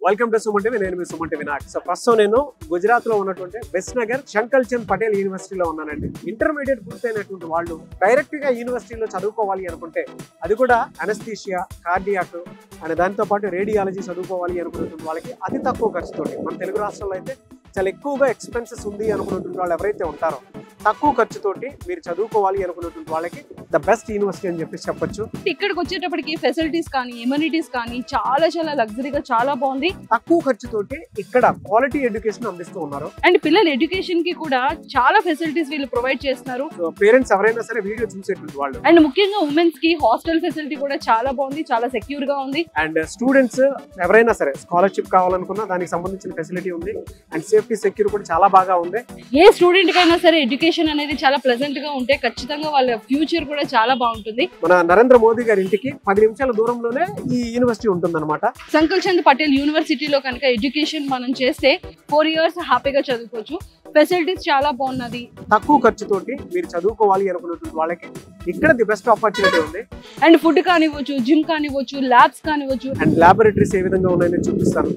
Welcome to Suman TV. నేను మీ Suman TV Vinayak. So ప్రస్తుతం నేను గుజరాత్ లో ఉన్నటువంటి బెస్ట్ నగర్ శంకల్ చంద్ పటేల్ యూనివర్సిటీలో ఉన్నానండి. ఇంటర్మీడియట్ పూర్తయినటువంటి వాళ్ళు డైరెక్ట్ గా యూనివర్సిటీలో చదువుకోవాలి అనుకుంటే, అది కూడా అనస్థీషియా, కార్డియాక్ అనే దానితో పాటు రేడియాలజీ చదువుకోవాలి అనుకున్నటువంటి వాళ్ళకి అతి తక్కువ ఖర్చుతోటి, మన తెలుగు రాష్ట్రాల్లో అయితే చాలా ఎక్కువగా ఎక్స్పెన్సెస్ ఉంది అనుకున్నటువంటి వాళ్ళు ఎవరైతే ఉంటారో, తక్కువ ఖర్చుతోటి మీరు చదువుకోవాలి అనుకున్నటువంటి వాళ్ళకి ద బెస్ట్ యూనివర్సిటీ అని చెప్పి చెప్పొచ్చు. ఇక్కడికి వచ్చేటప్పటికి ఫెసిలిటీస్ కానీ ఎమ్యూనిటీస్ కానీ చాలా చాలా లగ్జరీగా చాలా బాగుంది. తక్కువ ఖర్చుతోటి ఇక్కడ క్వాలిటీ ఎడ్యుకేషన్ అందిస్తూ ఉన్నారు. అండ్ పిల్లల ఎడ్యుకేషన్ కి కూడా చాలా ఫెసిలిటీస్ వీళ్ళు ప్రొవైడ్ చేస్తున్నారు. పేరెంట్స్ ఎవరైనా సరే వీడియో చూసేటువంటి వాళ్ళు, అండ్ ముఖ్యంగా ఉమెన్స్ కి హాస్టల్ ఫెసిలిటీ కూడా చాలా బాగుంది, చాలా సెక్యూర్ గా ఉంది. అండ్ స్టూడెంట్స్ ఎవరైనా సరే స్కాలర్షిప్ కావాలనుకున్నా దానికి సంబంధించిన ఫెసిలిటీ ఉంది. అండ్ సేఫ్టీ సెక్యూర్ కూడా చాలా బాగా ఉంది. ఏ స్టూడెంట్ కైనా సరే ఎడ్యుకేషన్ అనేది చాలా ప్లెజెంట్ గా ఉంటే ఖచ్చితంగా వాళ్ళ ఫ్యూచర్ కూడా చాలా బాగుంటుంది. మన నరేంద్ర మోదీ గారి ఇంటికి 10 నిమిషాల దూరంలోనే ఈ యూనివర్సిటీ ఉంటుంది అనమాట. శంకల్ చంద్ పటేల్ యూనివర్సిటీలో కనుక ఎడ్యుకేషన్ మనం చేస్తే 4 years హ్యాపీగా చదువుకోవచ్చు. ఫెసిలిటీస్ చాలా బాగున్నది. తక్కువ ఖర్చుతోటి మీరు చదువుకోవాలి అనుకున్నటువంటి వాళ్ళకి ఇక్కడ ది బెస్ట్ ఆపర్చునిటీ ఉంది. అండ్ ఫుడ్ కానివ్వచ్చు, జిమ్ కానివ్వచ్చు, ల్యాబ్స్ కానివ్వచ్చు, అండ్ ల్యాబొరేటరీస్ ఏ విధంగా ఉన్నాయని చూపిస్తాను.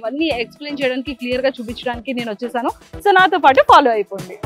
ఇవన్నీ ఎక్స్ప్లెయిన్ చేయడానికి, క్లియర్ గా చూపించడానికి నేను వచ్చేసాను. సో నాతో పాటు ఫాలో అయిపోండి.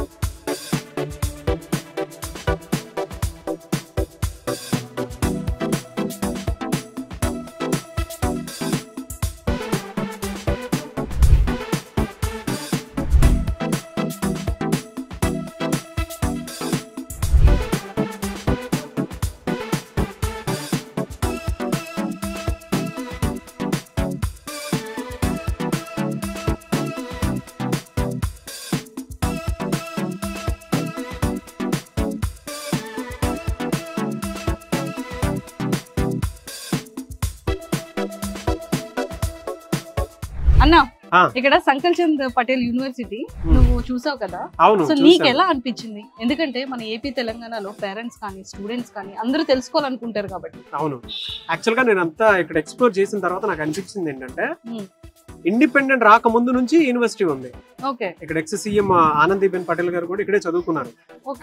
అన్నా, ఇక్కడ శంకల్ చంద్ పటేల్ యూనివర్సిటీ నువ్వు చూసావు కదా, సో నీకు ఎలా అనిపించింది? ఎందుకంటే మన ఏపీ తెలంగాణలో పేరెంట్స్ కానీ స్టూడెంట్స్ కానీ అందరూ తెలుసుకోవాలనుకుంటారు కాబట్టి. అవును, యాక్చువల్ గా నేను అంతా ఇక్కడ ఎక్స్ప్లోర్ చేసిన తర్వాత నాకు అనిపించింది ఏంటంటే, ఇండిపెండెంట్ రాకముందు నుంచి యూనివర్సిటీ ఉంది. ఇక్కడ ఎక్స్ సీఎం ఆనందీబెన్ పటేల్ గారు కూడా ఇక్కడే చదువుకున్నారు.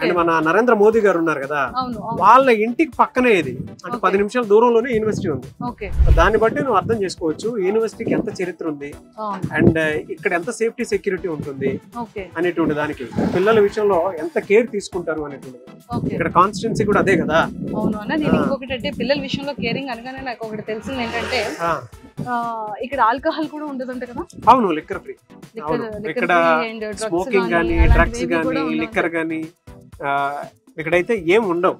అండ్ మన నరేంద్ర మోదీ గారు ఉన్నారు కదా, వాళ్ళ ఇంటికి పక్కనే ఇది, అంటే 10 నిమిషాల దూరంలోనే యూనివర్సిటీ ఉంది. దాన్ని బట్టి నువ్వు అర్థం చేసుకోవచ్చు యూనివర్సిటీకి ఎంత చరిత్ర ఉంది అండ్ ఇక్కడ ఎంత సేఫ్టీ సెక్యూరిటీ ఉంటుంది అనేటువంటి దానికి, పిల్లల విషయంలో ఎంత కేర్ తీసుకుంటారు అనేటువంటిది. ఇక్కడ కాన్స్టిట్యున్సీ కూడా అదే కదా. అవును అన్న, నేను ఇంకొకటి అంటే పిల్లల విషయంలో కేరింగ్ అనగానే నాకు ఒకటి తెలిసింది ఏంటంటే, ఇక్కడ ఆల్కహాల్ కూడా ఉండదంట కదా. అవును, లిక్కర్ ఫ్రీ. ఇక్కడ స్మోకింగ్ గానీ, డ్రగ్స్ గానీ, లిక్కర్ గానీ ఇక్కడైతే ఏం ఉండవు.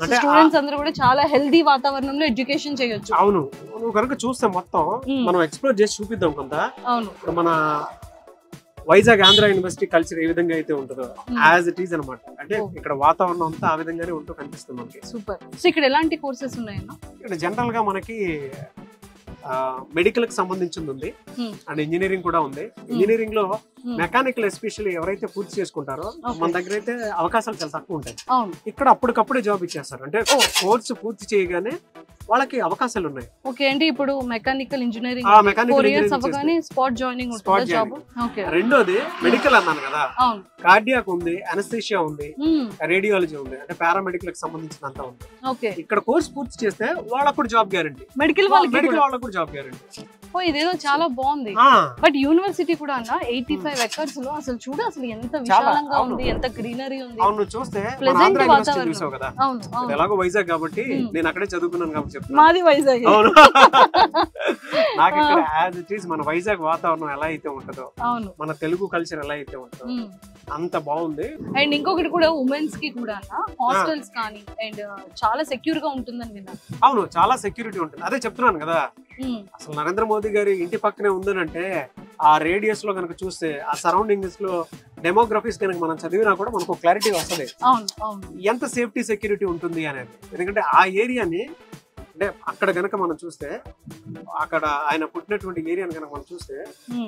అంటే స్టూడెంట్స్ అందరూ కూడా చాలా హెల్దీ వాతావరణంలో ఎడ్యుకేషన్ చేయొచ్చు. అవును, నువ్వు కనుక చూస్తే మొత్తం మనం ఎక్స్ప్లోర్ చేసి చూపిద్దాం కొంత. అవును, ఇప్పుడు మన వైజాగ్ ఆంధ్ర యూనివర్సిటీ కల్చర్ ఏ విధంగా అయితే ఉంటుందో యాజ్ ఇట్ ఈస్ అనమాట. అంటే ఇక్కడ వాతావరణం అంతా ఆ విధంగానే ఉంటూ కనిపిస్తుంది మనకి. సూపర్. సో ఇక్కడ ఎలాంటి కోర్సెస్ ఉన్నాయన్నా? ఇక్కడ జనరల్ గా మనకి మెడికల్ కి సంబంధించింది ఉంది అండ్ ఇంజనీరింగ్ కూడా ఉంది. ఇంజనీరింగ్ లో మెకానికల్ ఎస్పెషల్లీ ఎవరైతే పూర్తి చేసుకుంటారో మన దగ్గర అయితే అవకాశాలు చాలా తక్కువ ఉంటాయి. ఇక్కడ అప్పటికప్పుడే జాబ్ ఇచ్చేస్తారు. అంటే కోర్సు పూర్తి చేయగానే వాళ్ళకి అవకాశాలు ఉన్నాయి. ఓకే, అంటే ఇప్పుడు మెకానికల్ ఇంజనీరింగ్ 4 years అవ్వగానే స్పాట్ జాయినింగ్ ఉంటుంది జాబ్. రెండోది మెడికల్ అన్నాను కదా, కార్డియాక్ ఉంది, అనస్థీషియా ఉంది, రేడియాలజీ ఉంది, అంటే పారామెడికల్ కి సంబంధించినంత ఉంది. ఇక్కడ కోర్స్ పూర్తి చేస్తే వాళ్ళకు కూడా జాబ్ గ్యారంటీ. మెడికల్ వాళ్ళకు కూడా జాబ్ గ్యారంటీ. ఇదేదో చాలా బాగుంది. బట్ యూనివర్సిటీ కూడా అన్న 85 acres లో అసలు చూడు, అసలు ఎంత విశాలంగా ఉంది, ఎంత గ్రీనరీ ఉంది. అవును, చూస్తే చూసావు కదా, ఎలాగో వైజాగ్ కాబట్టి నేను అక్కడే చదువుకున్నాను కాబట్టి చెప్తాను. మాది వైజాగ్. అవును, నాకు ఇక్కడ యాజ్ ఇట్ ఈస్ మన వైజాగ్ వాతావరణం ఎలా అయితే ఉంటుందో, మన తెలుగు కల్చర్ ఎలా అయితే ఉంటుందో అంత బాగుంది. అండ్ ఇంకొకటి కూడా ఉమెన్స్ కి కూడా హాస్టల్స్ కానీ అండ్ చాలా సెక్యూర్ గా ఉంటుందని విన్నాను. అవును, చాలా సెక్యూరిటీ ఉంటుంది. అదే చెప్తున్నాను కదా, అసలు నరేంద్ర మోదీ గారి ఇంటి పక్కనే ఉందనంటే ఆ రేడియస్ లో కనుక చూస్తే, ఆ సరౌండింగ్స్ లో డెమోగ్రఫీస్ కనుక మనం చదివినా కూడా మనకు క్లారిటీ వస్తుంది ఎంత సేఫ్టీ సెక్యూరిటీ ఉంటుంది అనేది. ఎందుకంటే ఆ ఏరియాని, అంటే అక్కడ గనక మనం చూస్తే, అక్కడ ఆయన పుట్టినటువంటి ఏరియాని కనుక మనం చూస్తే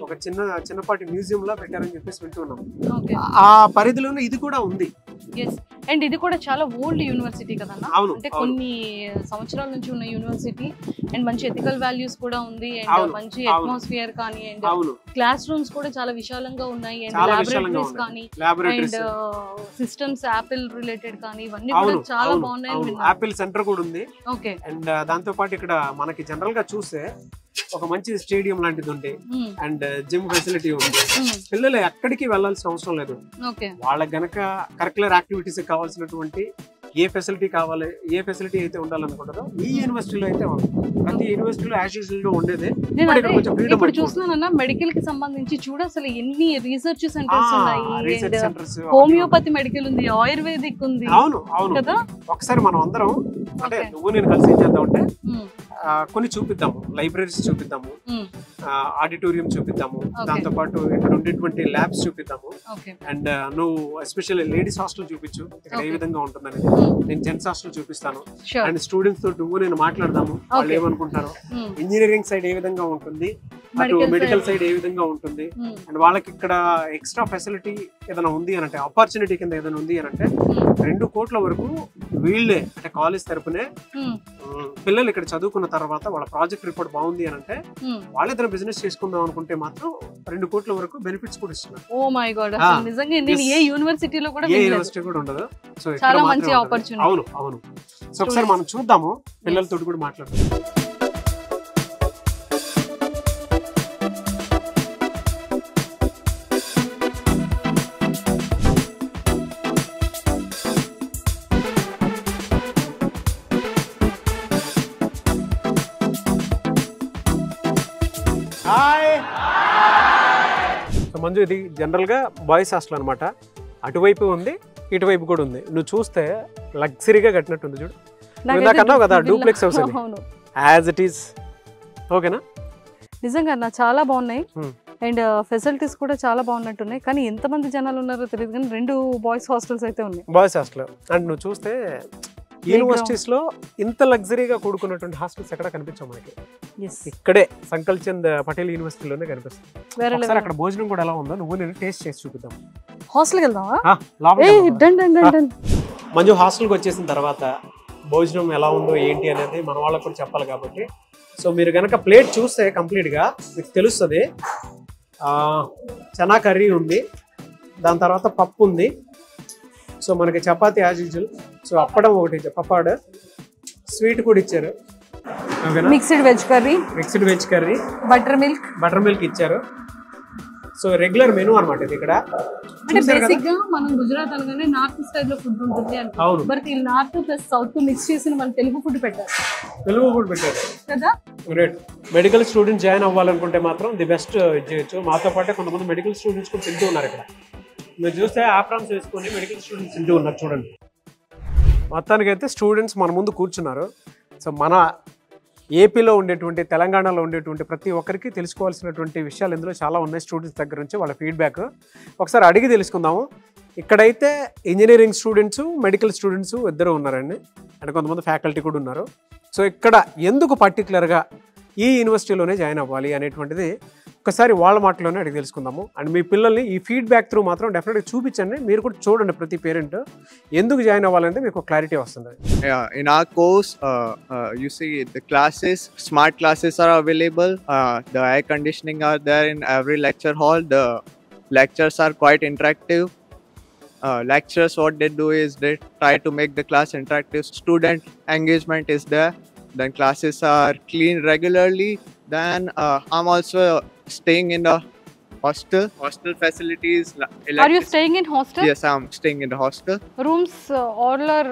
ఒక చిన్నపాటి మ్యూజియం లా పెట్టారని చెప్పేసి వింటున్నాం. ఆ పరిధిలోనే ఇది కూడా ఉంది. అండ్ ఇది కూడా చాలా ఓల్డ్ యూనివర్సిటీ కదన్నా, అంటే కొన్ని సంవత్సరాల నుంచి ఉన్న యూనివర్సిటీ. అండ్ మంచి ఎథికల్ వాల్యూస్ కూడా ఉంది, అండ్ మంచి అట్మాస్ఫియర్ కానీ, అండ్ క్లాస్ రూమ్స్ కూడా చాలా విశాలంగా ఉన్నాయి, అండ్ ల్యాబొరేటరీస్ కానీ, అండ్ సిస్టమ్స్ యాపిల్ రిలేటెడ్ కానీ ఇవన్నీ కూడా చాలా బాగున్నాయి. యాపిల్ సెంటర్ కూడా ఉంది. ఓకే, అండ్ దాంతో పాటు ఇక్కడ మనకి జనరల్ గా చూస్తే ఒక మంచి స్టేడియం లాంటిది ఉంది అండ్ జిమ్ ఫెసిలిటీ ఉంది. పిల్లలు ఎక్కడికి వెళ్లాల్సిన అవసరం లేదు. వాళ్ళకి గనక కరికులర్ యాక్టివిటీస్ కావాల్సినటువంటి ఏ ఫెసిలిటీ కావాలి, ఏ ఫెసిలిటీ అయితే ఉండాలనుకుంటారో ఈ యూనివర్సిటీలో అయితే ఉంది. ప్రతి యూనివర్సిటీలో యాజ్ యూజువల్ ఉండేదే. ఇప్పుడు చూస్తున్నానన్నా మెడికల్ కి సంబంధించి చూడ అసలు ఎన్ని రీసెర్చ్ సెంటర్స్ ఉన్నాయి. హోమియోపతి మెడికల్ ఉంది, ఆయుర్వేదిక్ ఉంది. అవును అవును కదా. ఒకసారి మనం అందరం అంటే నువ్వు నేను కలిసి ఏం చేద్దాం అంటే కొన్ని చూపిద్దాము, లైబ్రరీస్ చూపిద్దాము, ఆడిటోరియం చూపిద్దాము, దాంతో పాటు ఇక్కడ ఉండేటువంటి ల్యాబ్స్ చూపిద్దాము. అండ్ నువ్వు ఎస్పెషల్లీ లేడీస్ హాస్టల్ చూపించు ఇక్కడ ఏ విధంగా ఉంటుందని. నేను జెంట్స్ హాస్టల్ చూపిస్తాను. అండ్ స్టూడెంట్స్ తో నువ్వు నేను మాట్లాడదాము, వాళ్ళు ఏమనుకుంటారో, ఇంజనీరింగ్ సైడ్ ఏ విధంగా ఉంటుంది, అటు మెడికల్ సైడ్ ఏ విధంగా ఉంటుంది, అండ్ వాళ్ళకి ఇక్కడ ఎక్స్ట్రా ఫెసిలిటీ ఏదైనా ఉంది అని అంటే, ఆపర్చునిటీ కింద ఏదైనా ఉంది అని అంటే 2 కోట్ల వరకు వీళ్ళే అంటే కాలేజ్ తరపునే పిల్లలు ఇక్కడ చదువుకున్న తర్వాత వాళ్ళ ప్రాజెక్ట్ రిపోర్ట్ బాగుంది అని అంటే వాళ్ళు ఏదైనా బిజినెస్ చేసుకుందాం అనుకుంటే మాత్రం 2 కోట్ల వరకు బెనిఫిట్స్ కూడా ఇస్తున్నారు. ఓ మై గాడ్, నిజంగా ఏ యూనివర్సిటీలో కూడా ఏ యూనివర్సిటీ కూడా ఉండదు. సో చాలా మంచి ఆపర్చునిటీ. అవును అవును. సో ఒకసారి మనం చూద్దాము, పిల్లలతో కూడా మాట్లాడదాం. మంజు, ఇది జనరల్ గా బాయ్స్ హాస్టల్ అనమాట. అటువైపు ఉంది, ఇటువైపు కూడా ఉంది. నువ్వు చూస్తే లగ్జరీగా కట్టినట్టుంది చూడు. ఇందాక అన్నావు కదా డూప్లెక్స్ హౌస్ అని, యాజ్ ఇట్ ఈస్. ఓకేనా? నిజంగా అన్న చాలా బాగున్నాయి అండ్ ఫెసిలిటీస్ కూడా చాలా బాగున్నట్టున్నాయి. కానీ ఎంతమంది జనాలు ఉన్నారో తెలియదు కానీ 2 బాయ్స్ హాస్టల్స్ అయితే ఉన్నాయి. బాయ్స్ హాస్టల్ అండ్ నువ్వు చూస్తే యూనివర్సిటీస్ లో ఇంత లగ్జరీగా కూడుకున్నటువంటి హాస్టల్స్ ఎక్కడ కనిపించావు మనకి. ఇక్కడే సంకల్ చంద్ పటేల్ యూనివర్సిటీలోనే కనిపిస్తుంది. ఒకసారి అక్కడ భోజనం కూడా ఎలా ఉందో నువ్వు నేను టేస్ట్ చేసి చూపిద్దాం. హాస్టల్కి వెళ్దామా? మంజు, హాస్టల్కి వచ్చేసిన తర్వాత భోజనం ఎలా ఉందో ఏంటి అనేది మన వాళ్ళకి కూడా చెప్పాలి కాబట్టి, సో మీరు కనుక ప్లేట్ చూస్తే కంప్లీట్గా మీకు తెలుస్తుంది. చనా కర్రీ ఉంది, దాని తర్వాత పప్పు ఉంది, సో మనకి చపాతీ యాజ్ యూజువల్, సో అప్పడం ఒకటి, పప్పాడు, స్వీట్ కూడా ఇచ్చారు, mixed veg curry, butter milk ఇచ్చారు. సో రెగ్యులర్ మెనూ అన్నమాట ఇది. ఇక్కడ అంటే బేసిక్ గా మనం గుజరాత్ అనగానే నార్త్ స్టైల్ లో ఫుడ్ ఉంటుంది అవును, బట్ ఈ నార్త్ ప్లస్ సౌత్ మిక్స్ చేసిన మన తెలుగు ఫుడ్ పెట్టారు కదా. గ్రేట్. మెడికల్ స్టూడెంట్స్ జాయిన్ అవ్వాలనుకుంటే మాత్రం ది బెస్ట్ చేయొచ్చు. మాతో పాటే కొంతమంది మెడికల్ స్టూడెంట్స్ కూడా తింటూ ఉన్నారు ఇక్కడ. మీరు చూస్తే ఆప్రామ్స్ వేసుకొని మెడికల్ స్టూడెంట్స్ తింటూ ఉన్నారు చూడండి. మొత్తానికి అయితే స్టూడెంట్స్ మన ముందు కూర్చున్నారు. సో మన ఏపీలో ఉండేటువంటి, తెలంగాణలో ఉండేటువంటి ప్రతి ఒక్కరికి తెలుసుకోవాల్సినటువంటి విషయాలు ఇందులో చాలా ఉన్నాయి. స్టూడెంట్స్ దగ్గర నుంచి వాళ్ళ ఫీడ్బ్యాక్ ఒకసారి అడిగి తెలుసుకుందాము. ఇక్కడైతే ఇంజనీరింగ్ స్టూడెంట్స్, మెడికల్ స్టూడెంట్స్ ఇద్దరు ఉన్నారండి, అండ్ కొంతమంది ఫ్యాకల్టీ కూడా ఉన్నారు. సో ఇక్కడ ఎందుకు పర్టికులర్గా ఈ యూనివర్సిటీలోనే జాయిన్ అవ్వాలి అనేటువంటిది ఒకసారి వాళ్ళ మాటలోనే అడిగి తెలుసుకుందాము. అండ్ మీ పిల్లల్ని ఈ ఫీడ్బ్యాక్ త్రూ మాత్రం డెఫినెట్గా చూపించండి. మీరు కూడా చూడండి, ప్రతి పేరెంట్ ఎందుకు జాయిన్ అవ్వాలంటే మీకు క్లారిటీ వస్తుంది. In our course, you see the classes, smart classes are available. The air conditioning are there in every lecture hall. The lectures are quite interactive. Lectures, what they do is they try to make the class interactive. Student engagement is there. Then classes are cleaned regularly. Then I'm also staying in the hostel facilities. Are you staying in hostel? Yes, I'm staying in the hostel. Rooms all are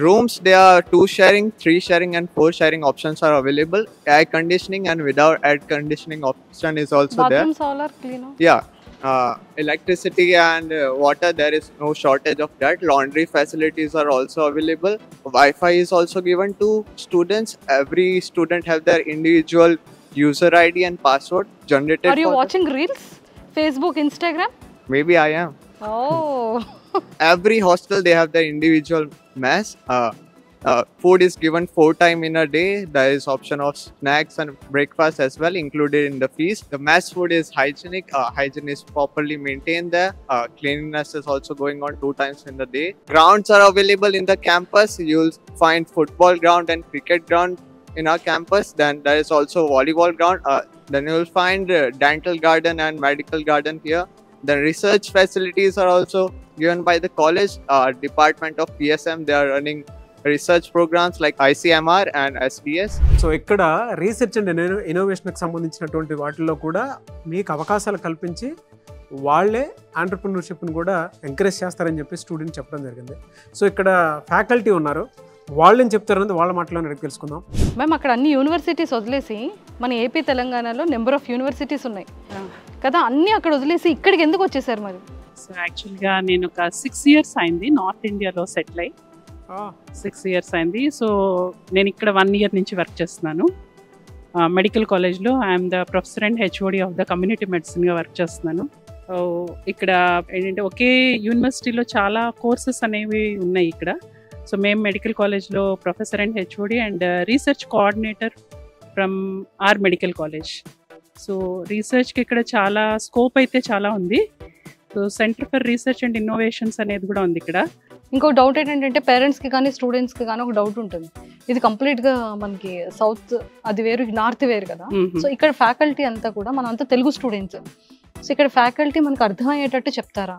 rooms, they are 2 sharing, 3 sharing and 4 sharing options are available. Air conditioning and without air conditioning option is also bathrooms there. Bathrooms all are clean? Yeah. Electricity and water, there is no shortage of that. Laundry facilities are also available. Wi-Fi is also given to students. Every student have their individual user ID and password generated. Are you watching reels? Facebook, Instagram? Maybe I am. Oh. Every hostel they have their individual mess. Food is given 4 times in a day. There is option of snacks and breakfast as well included in the fees. The mess food is hygienic. Hygiene is properly maintained there. Cleanliness is also going on 2 times in the day. Grounds are available in the campus. You'll find football ground and cricket ground in our campus. Then there is also volleyball ground. Then you will find dental garden and medical garden here. The research facilities are also given by the college. Department of PSM, they are running research programs like ICMR and SDS. So ఇక్కడ research and ఇన్నోవేషన్కి సంబంధించినటువంటి వాటిల్లో కూడా మీకు అవకాశాలు కల్పించి వాళ్ళే ఆంటర్ప్రినర్షిప్ని కూడా encourage చేస్తారని చెప్పి స్టూడెంట్ చెప్పడం జరిగింది. సో ఇక్కడ ఫ్యాకల్టీ ఉన్నారు, వాళ్ళేం చెప్తారనేది వాళ్ళ మాటలో అడిగి తెలుసుకుందాం. మ్యామ్ అక్కడ అన్ని యూనివర్సిటీస్ వదిలేసి మన ఏపీ తెలంగాణలో నెంబర్ ఆఫ్ యూనివర్సిటీస్ ఉన్నాయి కదా, అన్నీ అక్కడ వదిలేసి ఇక్కడికి ఎందుకు వచ్చేసారు మరి? సో యాక్చువల్గా నేను ఒక 6 years అయింది నార్త్ ఇండియాలో సెటిల్ అయ్యి. 6 years అయింది. సో నేను ఇక్కడ 1 year నుంచి వర్క్ చేస్తున్నాను మెడికల్ కాలేజ్లో. I'm the professor and HOD of the community మెడిసిన్గా వర్క్ చేస్తున్నాను. ఇక్కడ ఏంటంటే ఒకే యూనివర్సిటీలో చాలా కోర్సెస్ అనేవి ఉన్నాయి ఇక్కడ. సో మేము మెడికల్ కాలేజ్లో professor and HOD and research coordinator from our medical college. So రీసెర్చ్కి ఇక్కడ చాలా స్కోప్ అయితే చాలా ఉంది. So centre for research and innovations అనేది కూడా ఉంది ఇక్కడ. ఇంకో డౌట్ ఏంటంటే పేరెంట్స్కి కానీ స్టూడెంట్స్కి కానీ ఒక డౌట్ ఉంటుంది, ఇది కంప్లీట్గా మనకి సౌత్ అది వేరు నార్త్ వేరు కదా. సో ఇక్కడ ఫ్యాకల్టీ అంతా కూడా మనం అంతా తెలుగు స్టూడెంట్స్. సో ఇక్కడ ఫ్యాకల్టీ మనకు అర్థమయ్యేటట్టు చెప్తారా?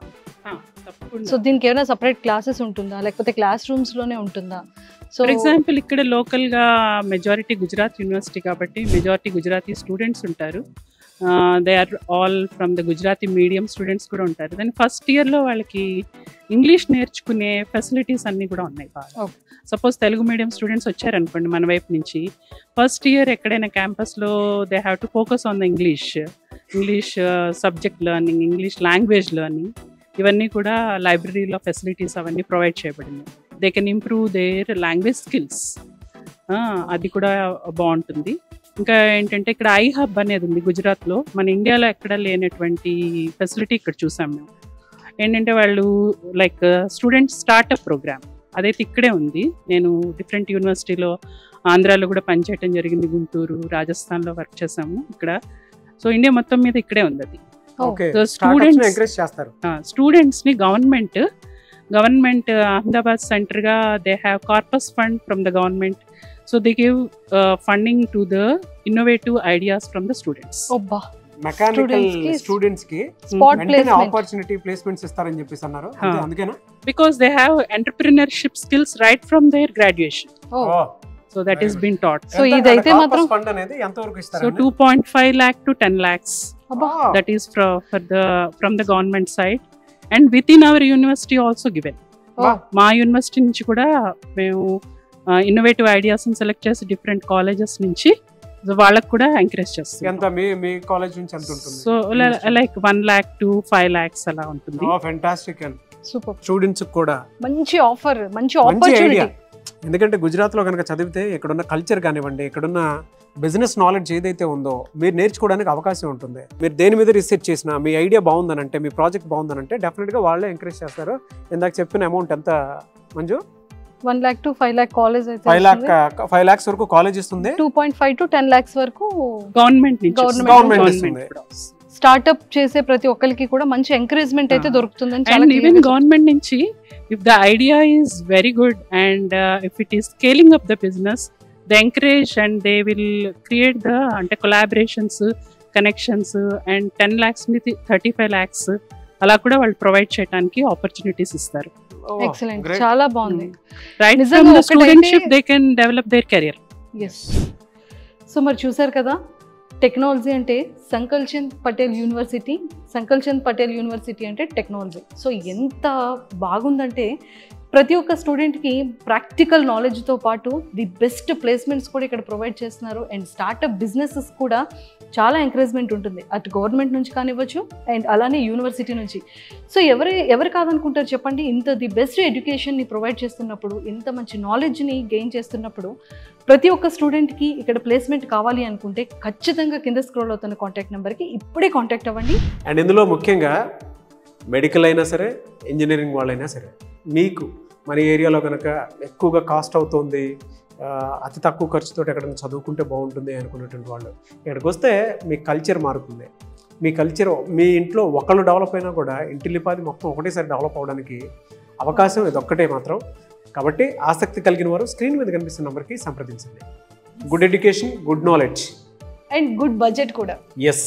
సో దీనికి ఏమైనా సపరేట్ క్లాసెస్ ఉంటుందా లేకపోతే క్లాస్ రూమ్స్లోనే ఉంటుందా? సో ఫర్ ఎగ్జాంపుల్ ఇక్కడ లోకల్గా మెజారిటీ గుజరాత్ యూనివర్సిటీ కాబట్టి మెజారిటీ గుజరాతీ స్టూడెంట్స్ ఉంటారు. They are all from the Gujarati medium students కూడా ఉంటారు. దాని ఫస్ట్ ఇయర్లో వాళ్ళకి ఇంగ్లీష్ నేర్చుకునే ఫెసిలిటీస్ అన్నీ కూడా ఉన్నాయి బాగా. సపోజ్ తెలుగు మీడియం స్టూడెంట్స్ వచ్చారనుకోండి మన వైపు నుంచి, ఫస్ట్ ఇయర్ ఎక్కడైనా క్యాంపస్లో they have to focus on the English subject learning, English language learning, ఇవన్నీ కూడా లైబ్రరీలో ఫెసిలిటీస్ అవన్నీ ప్రొవైడ్ చేయబడింది. They can improve their language skills, అది కూడా బాగుంటుంది. ఇంకా ఏంటంటే ఇక్కడ iHub అనేది ఉంది గుజరాత్లో, మన ఇండియాలో ఎక్కడ లేనటువంటి ఫెసిలిటీ ఇక్కడ చూసాం మేము. ఏంటంటే వాళ్ళు లైక్ స్టూడెంట్ స్టార్టప్ ప్రోగ్రామ్ అదైతే ఇక్కడే ఉంది. నేను డిఫరెంట్ యూనివర్సిటీలో ఆంధ్రాలో కూడా పనిచేయడం జరిగింది, గుంటూరు, రాజస్థాన్లో వర్క్ చేసాము ఇక్కడ. సో ఇండియా మొత్తం మీద ఇక్కడే ఉంది అది. స్టూడెంట్స్ని గవర్నమెంట్ అహ్మదాబాద్ సెంటర్గా they have corpus fund from the government. So they give funding to the innovative ideas from the students. Mechanical students కి స్పాట్ ప్లేస్మెంట్ ఆపర్చునిటీ ప్లేస్మెంట్స్ ఇస్తారని చెప్పేసి అన్నారు. అందుకేనా? Because they have entrepreneurship skills right from their graduation. So that is been taught. So idaithe matram fund anedi enta varaku istaru? So 2.5 lakh to 10 lakhs. That is from the government side and within our university also given. మా university నుంచి కూడా మేము innovative ideas select చేసి different colleges నుంచి వాళ్ళకు కూడా encourage చేస్తాం. ఎంత మీ కాలేజ్ నుంచి ఎంత ఉంటుంది? So like 1 lakh to 5 lakhs అలా ఉంటుంది. Fantastic and super. స్టూడెంట్స్ కూడా మంచి ఆఫర్, మంచి ఆపర్చునిటీ. ఎందుకంటే గుజరాత్ లో కనుక చదివితే ఇక్కడున్న కల్చర్ కానివ్వండి, ఇక్కడున్న బిజినెస్ నాలెడ్జ్ ఏదైతే ఉందో మీరు నేర్చుకోవడానికి అవకాశం ఉంటుంది. మీరు దేని మీద రీసెర్చ్ చేసినా మీ ఐడియా బాగుందనంటే, మీ ప్రాజెక్ట్ బాగుందనంటే డెఫినెట్ గా వాళ్ళే ఎంకరేజ్ చేస్తారు. ఇందాక చెప్పిన అమౌంట్ ఎంత Manju? 1 lakh to 5 lakh college అయితే 5 lakhs వరకు కాలేజ్ ఇస్తుంది. 2.5 to 10 lakhs వరకు గవర్నమెంట్ ఇస్తుంది. స్టార్ట్అప్ చేసే ప్రతి ఒక్కరికి కూడా మంచి ఎంకరేజ్మెంట్ అయితే దొరుకుతుందని చాలా అండ్ ఈవెన్ గవర్నమెంట్ నుంచి if the idea is very good and if it is scaling up the business they encourage and they will create the అంటే కొలాబరేషన్స్, కనెక్షన్స్ అండ్ 10 lakhs నుంచి 35 lakhs అలా కూడా వాళ్ళు ప్రొవైడ్ చేయడానికి ఆపర్చునిటీస్ ఇస్తారు. Excellent, చాలా బాగుంది. Right from the studentship they can develop their career. yes. So మరి చూసారు కదా, టెక్నాలజీ అంటే సంకల్ చంద్ పటేల్ యూనివర్సిటీ అంటే టెక్నాలజీ. సో ఎంత బాగుందంటే ప్రతి ఒక్క స్టూడెంట్కి ప్రాక్టికల్ నాలెడ్జ్తో పాటు ది బెస్ట్ ప్లేస్మెంట్స్ కూడా ఇక్కడ ప్రొవైడ్ చేస్తున్నారు. అండ్ స్టార్టప్ బిజినెసెస్ కూడా చాలా ఎంకరేజ్మెంట్ ఉంటుంది, అటు గవర్నమెంట్ నుంచి కానివ్వచ్చు అండ్ అలానే యూనివర్సిటీ నుంచి. సో ఎవరు కాదనుకుంటారు చెప్పండి? ఇంత ది బెస్ట్ ఎడ్యుకేషన్ని ప్రొవైడ్ చేస్తున్నప్పుడు, ఇంత మంచి నాలెడ్జ్ని గెయిన్ చేస్తున్నప్పుడు ప్రతి ఒక్క స్టూడెంట్కి ఇక్కడ ప్లేస్మెంట్ కావాలి అనుకుంటే ఖచ్చితంగా కింద స్క్రోల్ అవుతున్న కాంటాక్ట్ నెంబర్కి ఇప్పుడే కాంటాక్ట్ అవ్వండి. అండ్ ఇందులో ముఖ్యంగా మెడికల్ అయినా సరే, ఇంజనీరింగ్ వాళ్ళైనా సరే, మీకు మన ఏరియాలో కనుక ఎక్కువగా కాస్ట్ అవుతుంది, అతి తక్కువ ఖర్చుతో ఎక్కడైనా చదువుకుంటే బాగుంటుంది అనుకునేటువంటి వాళ్ళు ఇక్కడికి వస్తే మీ కల్చర్ మారుతుంది. మీ కల్చర్ మీ ఇంట్లో ఒకళ్ళు డెవలప్ అయినా కూడా ఇంటిల్లిపాది మొత్తం ఒకటేసారి డెవలప్ అవడానికి అవకాశం ఇదొక్కటే మాత్రం. కాబట్టి ఆసక్తి కలిగిన వారు స్క్రీన్ మీద కనిపిస్తున్న నెంబర్కి సంప్రదించండి. Good education, good knowledge and good budget కూడా. ఎస్.